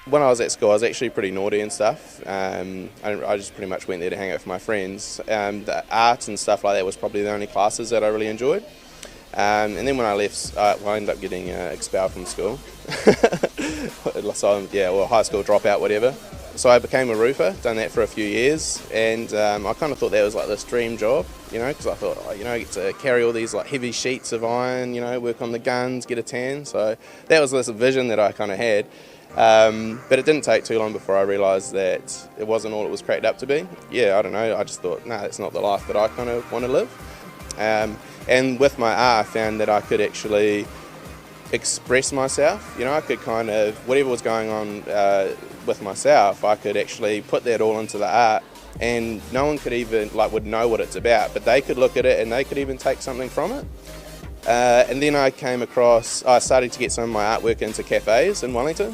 When I was at school, I was actually pretty naughty and stuff. I just pretty much went there to hang out with my friends. The art and stuff like that was probably the only classes that I really enjoyed. And then when I left, I ended up getting expelled from school. So, yeah, well, high school dropout, whatever. So I became a roofer, done that for a few years, and I kind of thought that was like this dream job, because I thought, I get to carry all these like heavy sheets of iron, work on the guns, get a tan. So that was this vision that I kind of had. But it didn't take too long before I realised that it wasn't all it was cracked up to be. Yeah, I don't know, I just thought, no, that's not the life that I kind of want to live. And with my art, I found that I could actually express myself. I could kind of, whatever was going on with myself, I could actually put that all into the art, and no one could even, would know what it's about, but they could look at it and they could even take something from it. And then I started to get some of my artwork into cafes in Wellington.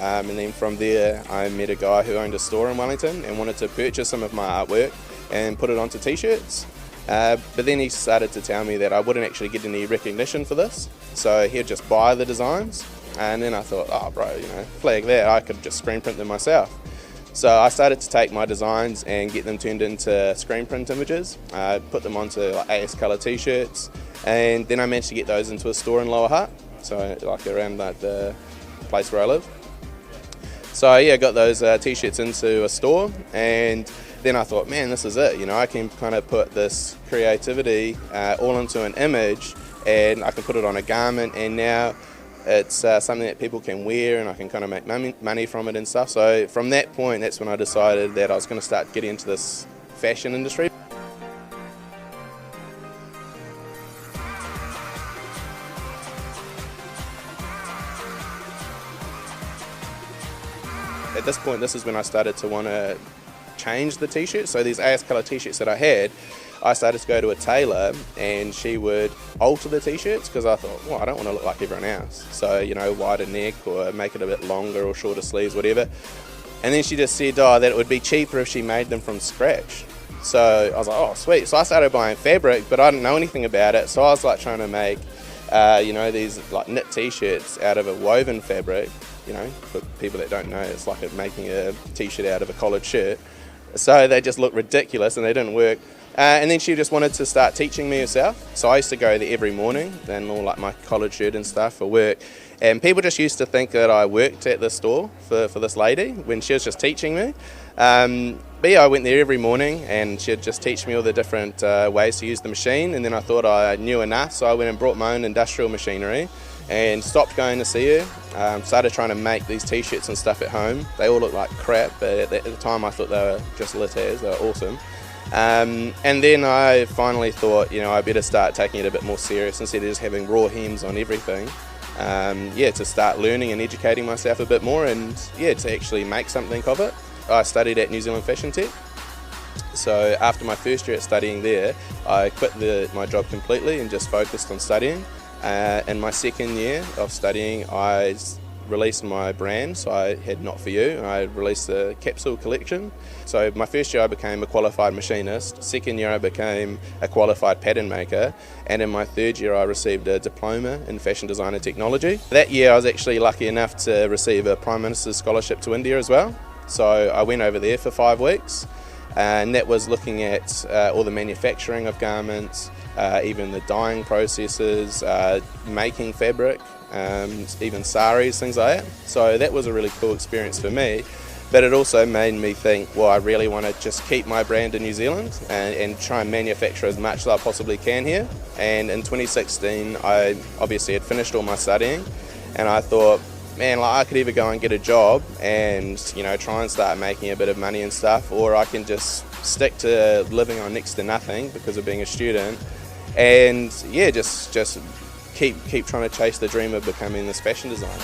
And then from there, I met a guy who owned a store in Wellington and wanted to purchase some of my artwork and put it onto t-shirts. But then he started to tell me that I wouldn't actually get any recognition for this, so he'd just buy the designs. And then I thought, oh bro, flag that, I could just screen print them myself. So I started to take my designs and get them turned into screen print images, put them onto AS colour t-shirts, and then I managed to get those into a store in Lower Hutt, so around the place where I live. So yeah, I got those t-shirts into a store, and then I thought, man, this is it. I can kind of put this creativity all into an image, and I can put it on a garment, and now it's something that people can wear, and I can kind of make money from it and stuff. So from that point, that's when I decided that I was going to start getting into this fashion industry. At this point, this is when I started to want to change the t-shirts. So these AS colour t-shirts that I had, I started to go to a tailor and she would alter the t-shirts, because I thought, well, I don't want to look like everyone else. So, wider neck or make it a bit longer or shorter sleeves, whatever. And then she just said, that it would be cheaper if she made them from scratch. So I was like, oh, sweet. So I started buying fabric, but I didn't know anything about it. So I was trying to make, these knit t-shirts out of a woven fabric. For people that don't know, it's like making a t-shirt out of a collared shirt. So they just looked ridiculous and they didn't work. And then she just wanted to start teaching me herself. So I used to go there every morning and all my collared shirt and stuff for work. And people just used to think that I worked at the store for this lady when she was just teaching me. But yeah, I went there every morning and she'd just teach me all the different ways to use the machine. And then I thought I knew enough, so I went and brought my own industrial machinery and stopped going to see her. Started trying to make these t-shirts and stuff at home. They all looked like crap, but at the time I thought they were just lit as, they were awesome. And then I finally thought, I better start taking it a bit more serious instead of just having raw hems on everything. To start learning and educating myself a bit more, and to actually make something of it. I studied at New Zealand Fashion Tech. So after my first year at studying there, I quit my job completely and just focused on studying. In my second year of studying, I released my brand, so I had Not For You, and I released the capsule collection. So my first year I became a qualified machinist, second year I became a qualified pattern maker, and in my third year I received a diploma in fashion design and technology. That year I was actually lucky enough to receive a Prime Minister's scholarship to India as well. So I went over there for 5 weeks, and that was looking at all the manufacturing of garments, even the dyeing processes, making fabric, even saris, things like that. So that was a really cool experience for me, but it also made me think, well, I really want to just keep my brand in New Zealand and try and manufacture as much as I possibly can here. And in 2016 I obviously had finished all my studying, and I thought, man, I could either go and get a job and try and start making a bit of money and stuff, or I can just stick to living on next to nothing because of being a student, and just keep trying to chase the dream of becoming this fashion designer.